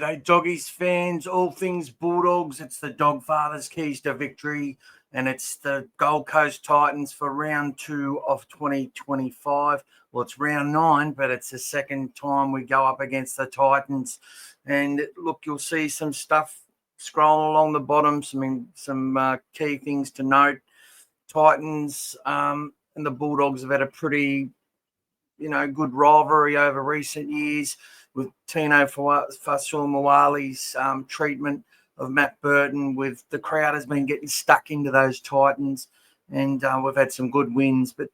G'day, Doggies fans, all things Bulldogs. It's the Dogfathers keys to victory, and it's the Gold Coast Titans for round 2 of 2025. Well, it's round 9, but it's the second time we go up against the Titans. And look, you'll see some stuff scrolling along the bottom, some key things to note. Titans and the Bulldogs have had a pretty, good rivalry over recent years, with Tino Fasuamawali's treatment of Matt Burton. With the crowd has been getting stuck into those Titans, and we've had some good wins. But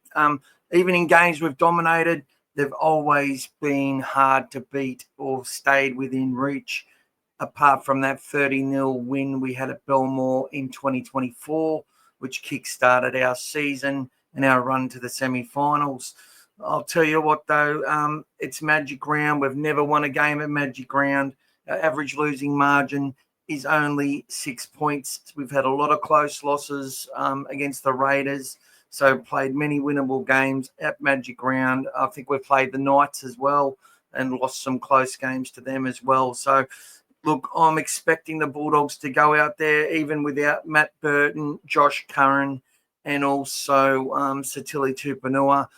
even in games we've dominated, they've always been hard to beat or stayed within reach, apart from that 30-0 win we had at Belmore in 2024, which kick-started our season and our run to the semi-finals. I'll tell you what, though, it's Magic Round. We've never won a game at Magic Round. Our average losing margin is only 6 points. We've had a lot of close losses against the Raiders, so played many winnable games at Magic Round. I think we've played the Knights as well and lost some close games to them as well. So, look, I'm expecting the Bulldogs to go out there, even without Matt Burton, Josh Curran, and also Satili Tupanua.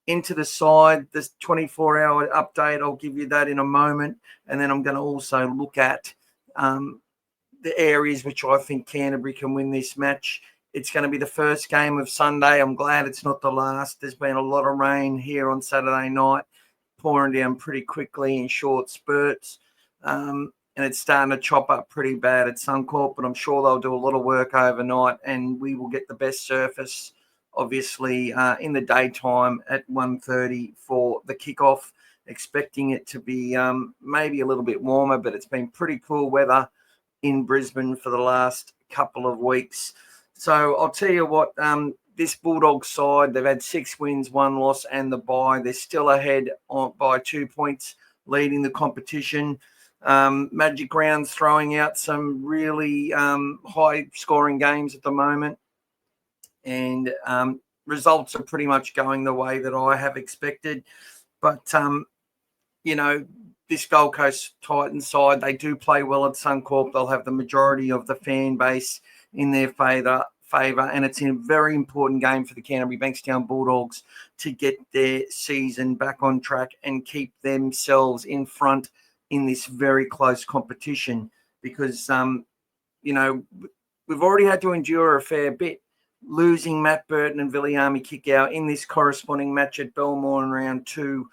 Into the side, this 24-hour update, I'll give you that in a moment. And then I'm going to also look at the areas which I think Canterbury can win this match. It's going to be the first game of Sunday. I'm glad it's not the last. There's been a lot of rain here on Saturday night, pouring down pretty quickly in short spurts. And it's starting to chop up pretty bad at Suncorp, but I'm sure they'll do a lot of work overnight, and we will get the best surface, obviously, in the daytime at 1:30 for the kickoff. Expecting it to be maybe a little bit warmer, but it's been pretty cool weather in Brisbane for the last couple of weeks. So I'll tell you what, this Bulldogs side, they've had 6 wins, 1 loss, and the bye. They're still ahead by 2 points, leading the competition. Magic Round's throwing out some really high-scoring games at the moment. And results are pretty much going the way that I have expected. But, this Gold Coast Titans side, they do play well at Suncorp. They'll have the majority of the fan base in their favour, and it's a very important game for the Canterbury-Bankstown Bulldogs to get their season back on track and keep themselves in front in this very close competition, because, we've already had to endure a fair bit, losing Matt Burton and Viliami Kickout in this corresponding match at Belmore in round 2.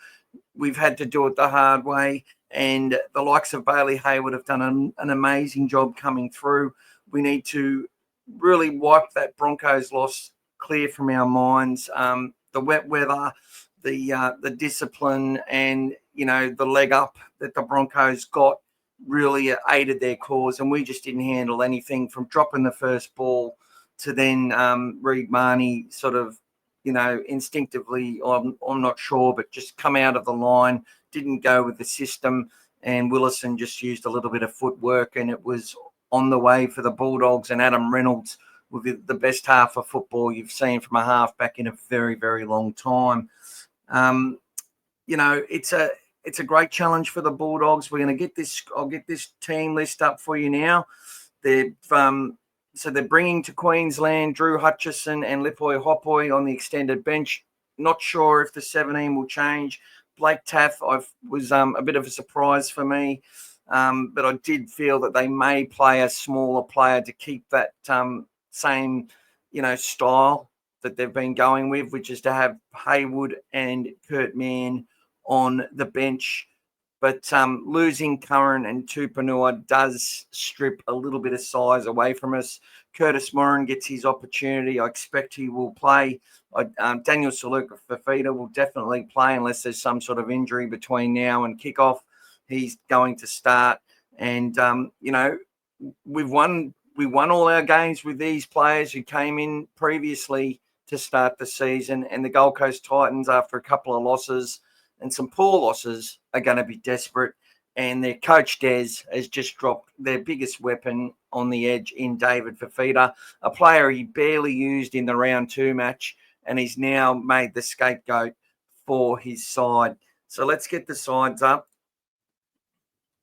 We've had to do it the hard way, and the likes of Bailey Hayward have done an amazing job coming through. We need to really wipe that Broncos loss clear from our minds. The wet weather, the discipline, and, the leg up that the Broncos got really aided their cause, and we just didn't handle anything from dropping the first ball to then Reid Marnie sort of, instinctively, I'm not sure, but just come out of the line, didn't go with the system, and Willison just used a little bit of footwork, and it was on the way for the Bulldogs. And Adam Reynolds with the best half of football you've seen from a halfback in a very, very long time. It's a great challenge for the Bulldogs. We're going to get this. I'll get this team list up for you now. So they're bringing to Queensland Drew Hutchison and Lipoi Hopoi on the extended bench. Not sure if the 17 will change. Blake Taff was a bit of a surprise for me, but I did feel that they may play a smaller player to keep that same, style that they've been going with, which is to have Haywood and Kurt Mann on the bench. But losing Curran and Tupanua does strip a little bit of size away from us. Curtis Moran gets his opportunity. I expect he will play. Daniel Saluka-Fafita will definitely play unless there's some sort of injury between now and kickoff. He's going to start. And, we won all our games with these players who came in previously to start the season. And the Gold Coast Titans, after a couple of losses and some poor losses, are going to be desperate. And their coach, Des, has just dropped their biggest weapon on the edge in David Fafita, a player he barely used in the round 2 match, and he's now made the scapegoat for his side. So let's get the sides up.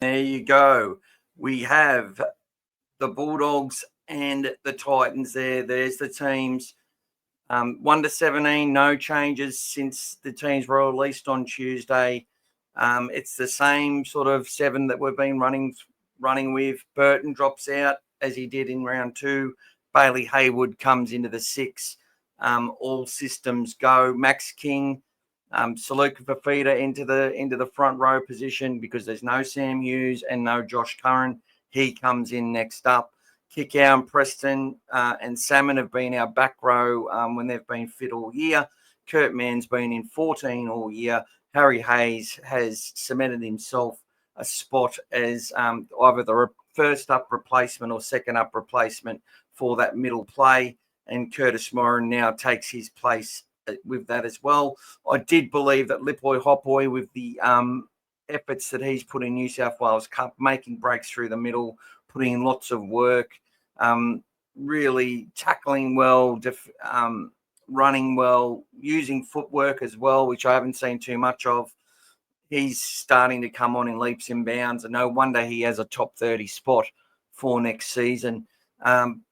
There you go. We have the Bulldogs and the Titans there. There's the teams. 1 to 17, no changes since the teams were released on Tuesday. It's the same sort of 7 that we've been running with. Burton drops out as he did in round 2. Bailey Haywood comes into the 6. All systems go. Max King, Saluka Fafita into the front row position because there's no Sam Hughes and no Josh Curran. He comes in next up. Kickow and Preston and Salmon have been our back row when they've been fit all year. Kurt Mann's been in 14 all year. Harry Hayes has cemented himself a spot as either the first up replacement or second up replacement for that middle play. And Curtis Moran now takes his place with that as well. I did believe that Lipoy Hopoy, with the efforts that he's put in New South Wales Cup, making breaks through the middle, putting in lots of work, really tackling well, running well, using footwork as well, which I haven't seen too much of. He's starting to come on in leaps and bounds, and no wonder he has a top 30 spot for next season.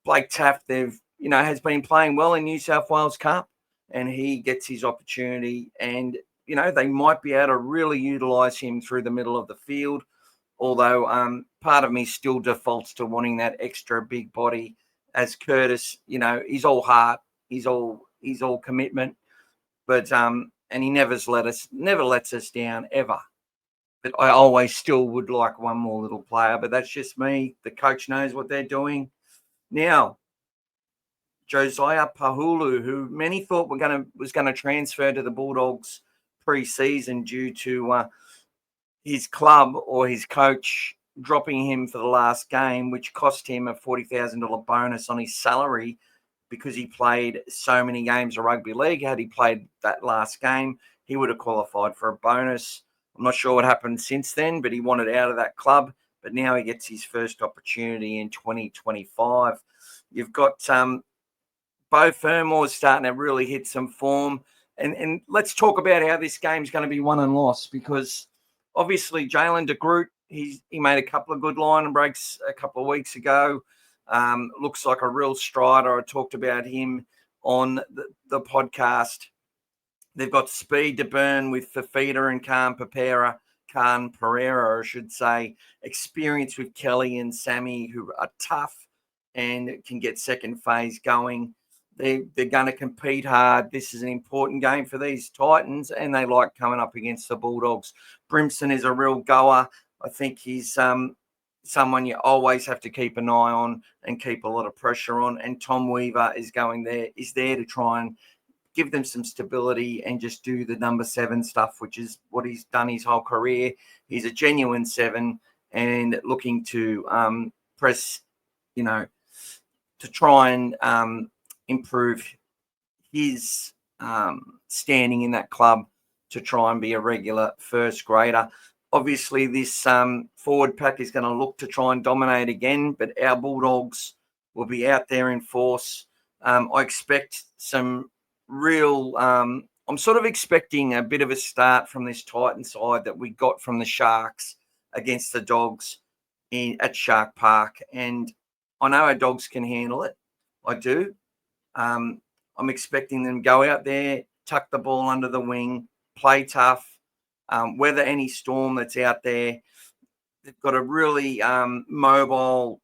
Blake Taft, has been playing well in New South Wales Cup, and he gets his opportunity, and they might be able to really utilise him through the middle of the field. Although part of me still defaults to wanting that extra big body, as Curtis, he's all heart, he's all commitment, but and he never lets us down ever. But I always still would like one more little player, but that's just me. The coach knows what they're doing. Now, Josiah Pahulu, who many thought was going to transfer to the Bulldogs pre-season due to his club or his coach dropping him for the last game, which cost him a $40,000 bonus on his salary because he played so many games of rugby league. Had he played that last game, he would have qualified for a bonus. I'm not sure what happened since then, but he wanted out of that club. But now he gets his first opportunity in 2025. You've got Bo Fermor's starting to really hit some form. And let's talk about how this game's going to be won and lost, because obviously Jalen de Groot, he made a couple of good line breaks a couple of weeks ago. Looks like a real strider. I talked about him on the podcast. They've got speed to burn with Fafita and Khan Pereira, I should say. Experience with Kelly and Sammy, who are tough and can get second phase going. They're going to compete hard. This is an important game for these Titans, and they like coming up against the Bulldogs. Brimson is a real goer. I think he's someone you always have to keep an eye on and keep a lot of pressure on. And Tom Weaver is there to try and give them some stability and just do the number 7 stuff, which is what he's done his whole career. He's a genuine 7 and looking to press, to try and improve his standing in that club to try and be a regular first grader. Obviously, this forward pack is going to look to try and dominate again, but our Bulldogs will be out there in force. I expect some real I'm sort of expecting a bit of a start from this Titan side that we got from the Sharks against the Dogs at Shark Park. And I know our Dogs can handle it. I do. I'm expecting them to go out there, tuck the ball under the wing, play tough, weather any storm that's out there. They've got a really mobile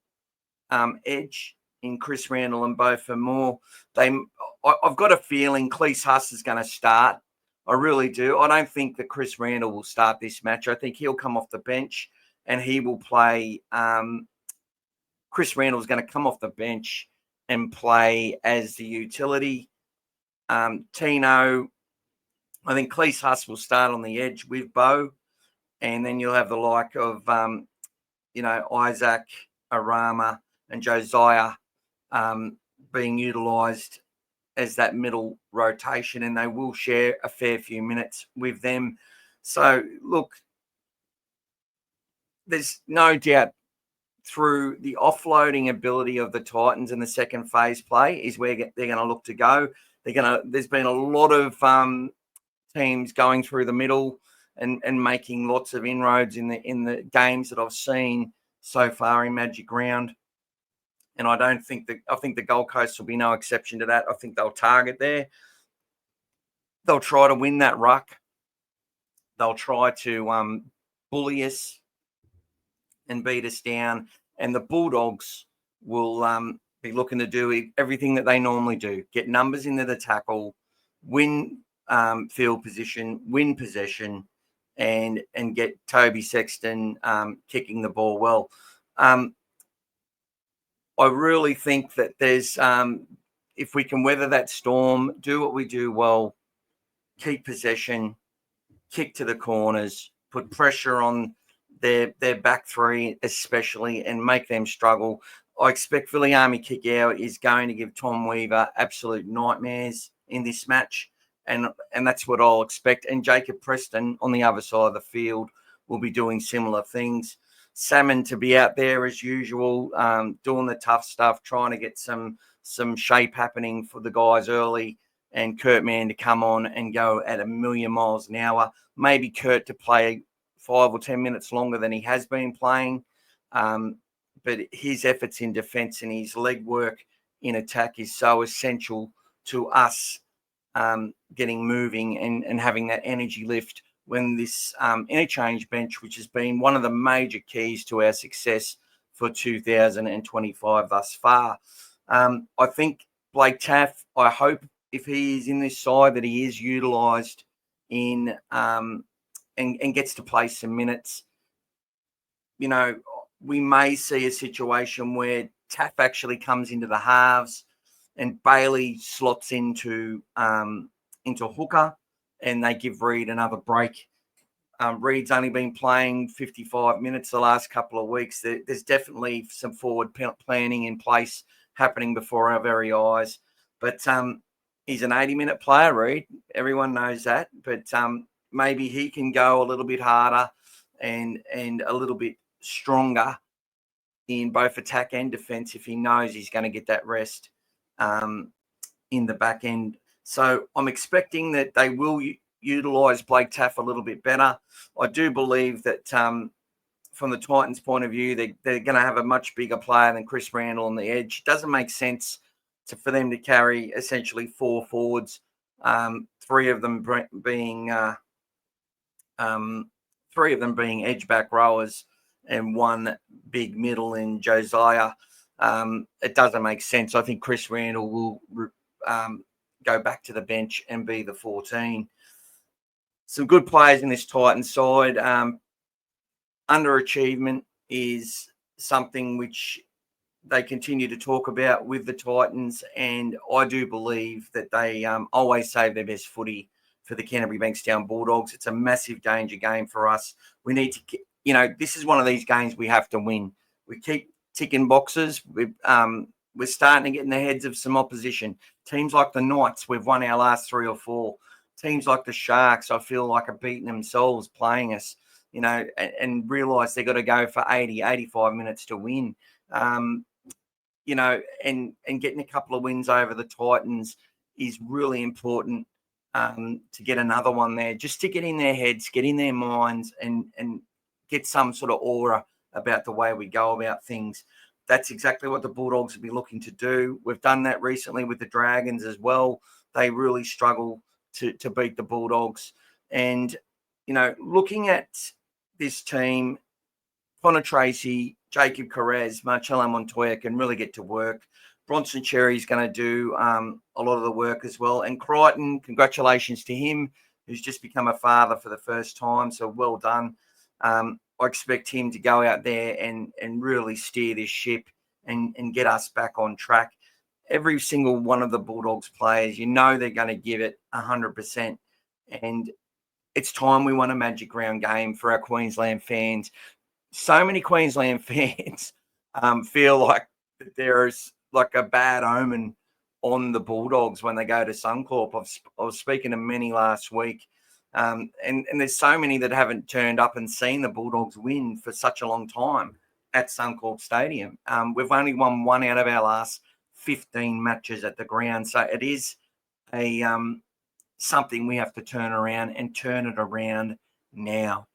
edge in Chris Randall and Bo Fermor. I've got a feeling Cleese Huss is going to start. I really do. I don't think that Chris Randall will start this match. I think he'll come off the bench and he will play. Chris Randall is going to come off the bench and play as the utility. Tino, I think Cleese Huss will start on the edge with Bo, and then you'll have the like of, Isaac, Arama, and Josiah being utilised as that middle rotation, and they will share a fair few minutes with them. So, look, there's no doubt through the offloading ability of the Titans in the second phase play is where they're going to look to go. There's been a lot of teams going through the middle. and making lots of inroads in the games that I've seen so far in Magic Round. And I think the Gold Coast will be no exception to that. I think they'll target there. They'll try to win that ruck. They'll try to bully us and beat us down. And the Bulldogs will be looking to do everything that they normally do: get numbers into the tackle, win field position, win possession, and get Toby Sexton kicking the ball well. I really think that there's, if we can weather that storm, do what we do well, keep possession, kick to the corners, put pressure on their back three especially, and make them struggle. I expect Viliami Kikau is going to give Tom Weaver absolute nightmares in this match, and that's what I'll expect. And Jacob Preston on the other side of the field will be doing similar things. Salmon to be out there as usual, doing the tough stuff, trying to get some shape happening for the guys early, and Kurt Mann to come on and go at 1,000,000 miles an hour. Maybe Kurt to play 5 or 10 minutes longer than he has been playing. But his efforts in defence and his leg work in attack is so essential to us getting moving and having that energy lift when this interchange bench, which has been one of the major keys to our success for 2025 thus far. I think Blake Taff, I hope if he is in this side that he is utilised in and gets to play some minutes. You know, we may see a situation where Taff actually comes into the halves and Bailey slots into hooker, and they give Reed another break. Reed's only been playing 55 minutes the last couple of weeks. There's definitely some forward planning in place happening before our very eyes. But he's an 80-minute player, Reed. Everyone knows that. But maybe he can go a little bit harder and a little bit stronger in both attack and defence if he knows he's going to get that rest in the back end. So I'm expecting that they will utilise Blake Taff a little bit better. I do believe that from the Titans' point of view, they're going to have a much bigger player than Chris Randall on the edge. It doesn't make sense for them to carry essentially 4 forwards, 3 of them being edge back rowers and 1 big middle in Josiah. It doesn't make sense. I think Chris Randall will go back to the bench and be the 14. Some good players in this Titans side. Underachievement is something which they continue to talk about with the Titans, and I do believe that they always save their best footy for the Canterbury-Bankstown Bulldogs. It's a massive danger game for us. We need to, this is one of these games we have to win. We keep ticking boxes. We're starting to get in the heads of some opposition. Teams like the Knights, we've won our last 3 or 4. Teams like the Sharks, I feel like are beating themselves playing us, and realise they've got to go for 80, 85 minutes to win. And getting a couple of wins over the Titans is really important to get another one there, just to get in their heads, get in their minds, and get some sort of aura about the way we go about things. That's exactly what the Bulldogs will be looking to do. We've done that recently with the Dragons as well. They really struggle to beat the Bulldogs. And, looking at this team, Connor Tracy, Jacob Carrez, Marcelo Montoya can really get to work. Bronson Cherry's going to do a lot of the work as well. And Crichton, congratulations to him, who's just become a father for the first time. So well done. I expect him to go out there and really steer this ship and get us back on track. Every single one of the Bulldogs players, they're going to give it 100%. And it's time we won a Magic Round game for our Queensland fans. So many Queensland fans feel like there's like a bad omen on the Bulldogs when they go to Suncorp. I was speaking to many last week. And there's so many that haven't turned up and seen the Bulldogs win for such a long time at Suncorp Stadium. We've only won 1 out of our last 15 matches at the ground. So it is something we have to turn around and turn it around now.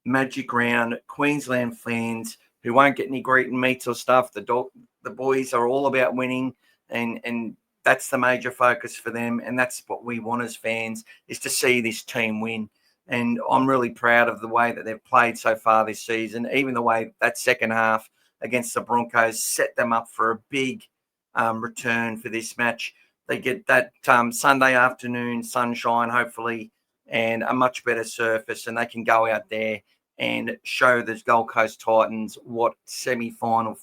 Magic round, Queensland fans who won't get any greet and meets or stuff. The boys are all about winning, and that's the major focus for them, and that's what we want as fans, is to see this team win. And I'm really proud of the way that they've played so far this season, even the way that second half against the Broncos set them up for a big return for this match. They get that Sunday afternoon sunshine, hopefully, and a much better surface, and they can go out there and show the Gold Coast Titans what semi-final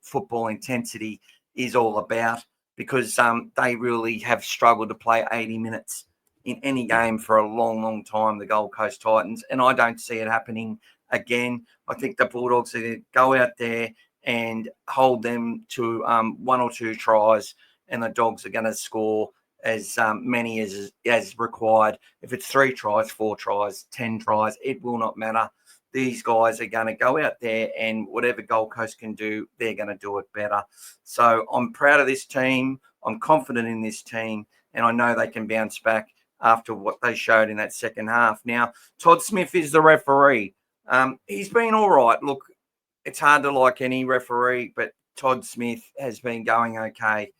football intensity is all about, because they really have struggled to play 80 minutes in any game for a long, long time, the Gold Coast Titans, and I don't see it happening again. I think the Bulldogs are going to go out there and hold them to 1 or 2 tries, and the Dogs are going to score as many as required. If it's 3 tries, 4 tries, 10 tries, it will not matter. These guys are going to go out there, and whatever Gold Coast can do, they're going to do it better. So I'm proud of this team. I'm confident in this team, and I know they can bounce back after what they showed in that second half. Now, Todd Smith is the referee. He's been all right. Look, it's hard to like any referee, but Todd Smith has been going okay.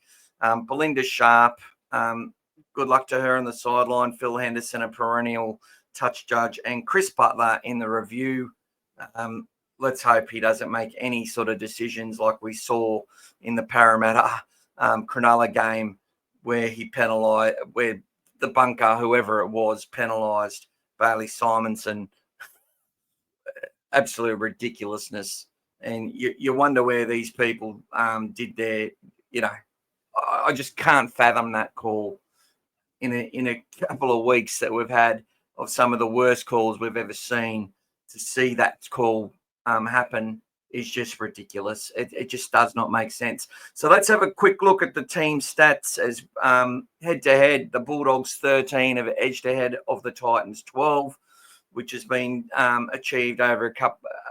Belinda Sharp, good luck to her on the sideline. Phil Henderson, a perennial touch judge, and Chris Butler in the review. Let's hope he doesn't make any sort of decisions like we saw in the Parramatta Cronulla game, where he penalised, where the bunker, whoever it was, penalised Bailey Simonson. Absolute ridiculousness. And you wonder where these people did their, I just can't fathom that call in a couple of weeks that we've had of some of the worst calls we've ever seen. To see that call happen is just ridiculous. It just does not make sense. So let's have a quick look at the team stats as head-to-head. The Bulldogs 13 have edged ahead of the Titans 12, which has been achieved over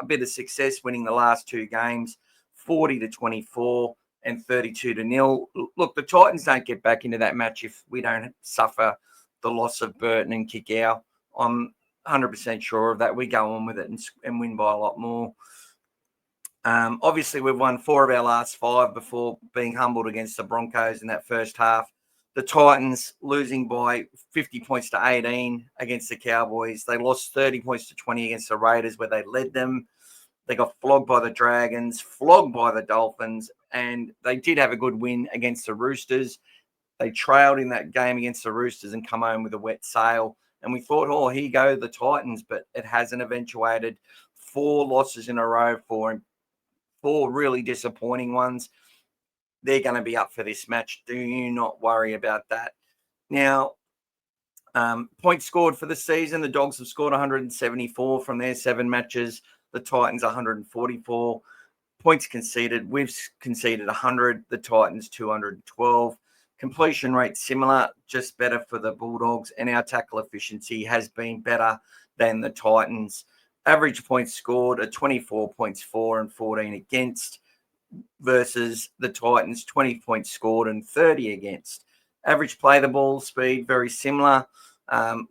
a bit of success, winning the last 2 games, 40-24 and 32-0. Look, the Titans don't get back into that match if we don't suffer the loss of Burton and Kickow. I'm 100% sure of that. We go on with it and win by a lot more. Obviously, we've won 4 of our last 5 before being humbled against the Broncos in that first half. The Titans losing by 50 points to 18 against the Cowboys. They lost 30 points to 20 against the Raiders, where they led them. They got flogged by the Dragons, flogged by the Dolphins, and they did have a good win against the Roosters. They trailed in that game against the Roosters and come home with a wet sail. And we thought, oh, here go the Titans, but it hasn't eventuated. 4 losses in a row, 4 really disappointing ones. They're going to be up for this match. Do you not worry about that. Now, points scored for the season. The Dogs have scored 174 from their 7 matches. The Titans 144. Points conceded. We've conceded 100. The Titans 212. Completion rate similar, just better for the Bulldogs, and our tackle efficiency has been better than the Titans. Average points scored are 24 points for and 14 against, versus the Titans 20 points scored and 30 against. Average play the ball speed, very similar.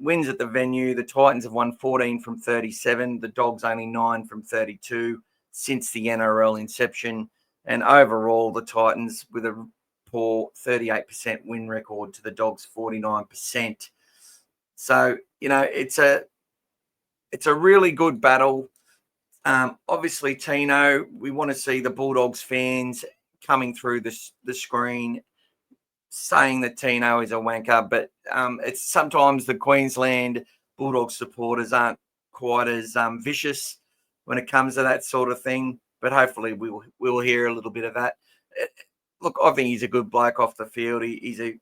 Wins at the venue, the Titans have won 14 from 37. The Dogs only 9 from 32 since the NRL inception. And overall, the Titans with a poor 38% win record to the Dogs 49%. So, it's a really good battle. Obviously, Tino, we want to see the Bulldogs fans coming through the screen saying that Tino is a wanker, but it's sometimes the Queensland Bulldogs supporters aren't quite as vicious when it comes to that sort of thing. But hopefully we'll hear a little bit of that. Look, I think he's a good bloke off the field. He's a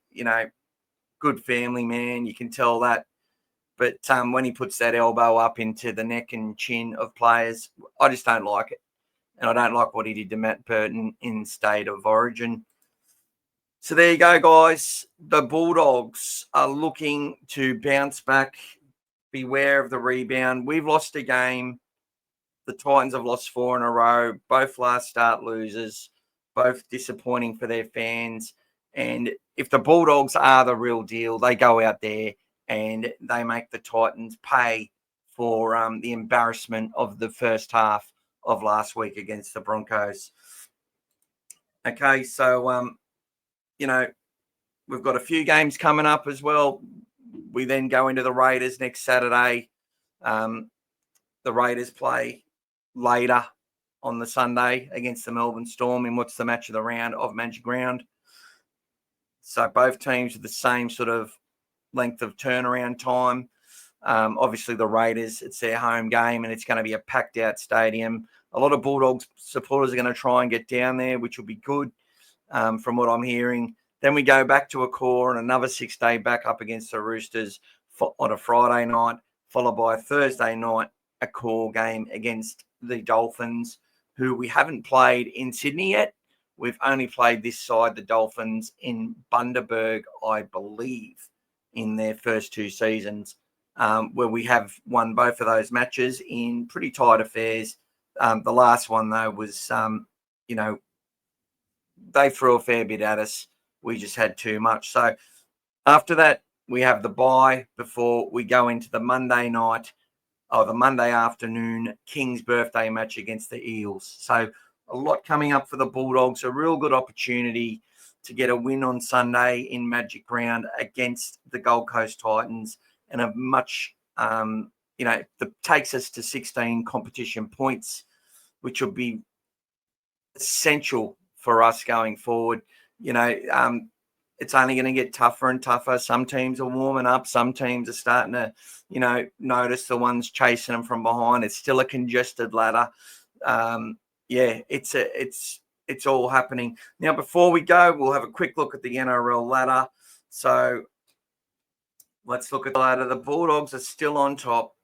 good family man. You can tell that. But when he puts that elbow up into the neck and chin of players, I just don't like it. And I don't like what he did to Matt Burton in State of Origin. So there you go, guys. The Bulldogs are looking to bounce back. Beware of the rebound. We've lost a game. The Titans have lost 4 in a row. Both last start losers. Both disappointing for their fans. And if the Bulldogs are the real deal, they go out there and they make the Titans pay for the embarrassment of the first half of last week against the Broncos. Okay, so, we've got a few games coming up as well. We then go into the Raiders next Saturday. The Raiders play later on the Sunday against the Melbourne Storm in what's the match of the round of Magic Round. So both teams with the same sort of length of turnaround time. Obviously, the Raiders, it's their home game, and it's going to be a packed-out stadium. A lot of Bulldogs supporters are going to try and get down there, which will be good from what I'm hearing. Then we go back to a core and another 6-day back up against the Roosters on a Friday night, followed by a Thursday night, a core game against the Dolphins, who we haven't played in Sydney yet. We've only played this side, the Dolphins, in Bundaberg, I believe, in their first 2 seasons, where we have won both of those matches in pretty tight affairs. The last one, though, was, they threw a fair bit at us. We just had too much. So after that, we have the bye before we go into the Monday night or the Monday afternoon King's birthday match against the Eels. So a lot coming up for the Bulldogs, a real good opportunity to get a win on Sunday in Magic Round against the Gold Coast Titans, and a much, that takes us to 16 competition points, which will be essential for us going forward. It's only going to get tougher and tougher. Some teams are warming up. Some teams are starting to, notice the ones chasing them from behind. It's still a congested ladder. It's all happening. Now, before we go, we'll have a quick look at the NRL ladder. So let's look at the ladder. The Bulldogs are still on top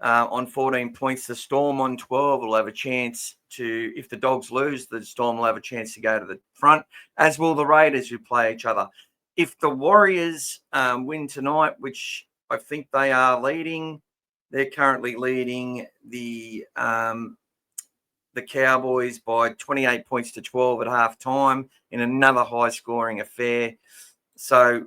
on 14 points. The Storm on 12 will have a chance to, if the Dogs lose, the Storm will have a chance to go to the front, as will the Raiders, who play each other. If the Warriors win tonight, which I think they are leading, they're currently leading the Cowboys by 28 points to 12 at halftime in another high-scoring affair. So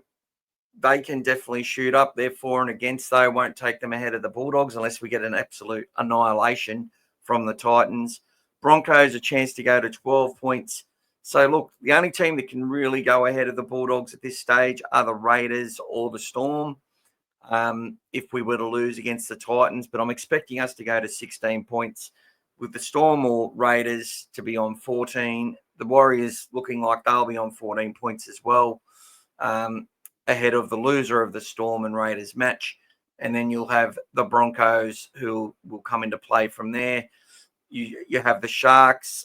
they can definitely shoot up. Their for and against, though, won't take them ahead of the Bulldogs unless we get an absolute annihilation from the Titans. Broncos a chance to go to 12 points. So, look, the only team that can really go ahead of the Bulldogs at this stage are the Raiders or the Storm, if we were to lose against the Titans. But I'm expecting us to go to 16 points, with the Storm or Raiders to be on 14. The Warriors looking like they'll be on 14 points as well, ahead of the loser of the Storm and Raiders match. And then you'll have the Broncos, who will come into play from there. You have the Sharks.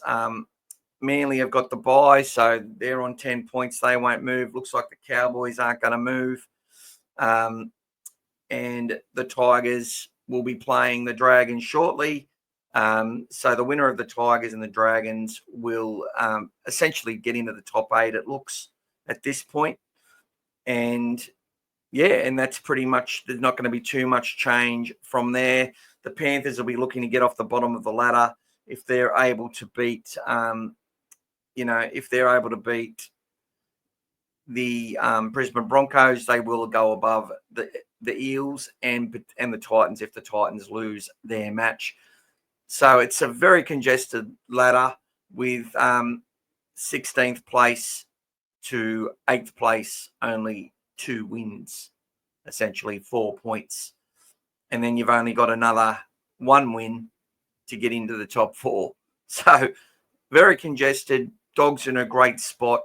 Manly have got the bye, so they're on 10 points. They won't move. Looks like the Cowboys aren't going to move. And the Tigers will be playing the Dragons shortly. So the winner of the Tigers and the Dragons will essentially get into the top 8, it looks, at this point. And that's pretty much, there's not going to be too much change from there. The Panthers will be looking to get off the bottom of the ladder if they're able to beat, the Brisbane Broncos. They will go above the Eels and the Titans if the Titans lose their match. So it's a very congested ladder with 16th place to 8th place, only 2 wins, essentially 4 points. And then you've only got another 1 win to get into the top 4. So very congested. Dogs in a great spot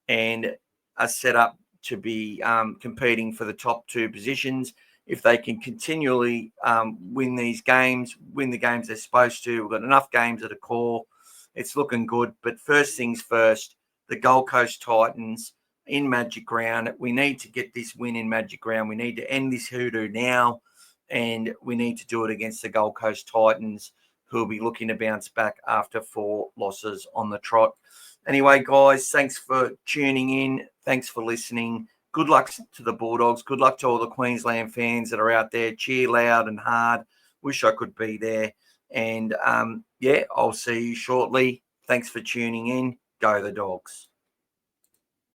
and are set up to be competing for the top 2 positions. If they can continually win the games they're supposed to. We've got enough games at a core. It's looking good. But first things first, the Gold Coast Titans in Magic Round. We need to get this win in Magic Round. We need to end this hoodoo now, and we need to do it against the Gold Coast Titans, who will be looking to bounce back after 4 losses on the trot. Anyway, guys, thanks for tuning in. Thanks for listening. Good luck to the Bulldogs. Good luck to all the Queensland fans that are out there. Cheer loud and hard. Wish I could be there. And, I'll see you shortly. Thanks for tuning in. Go the Dogs.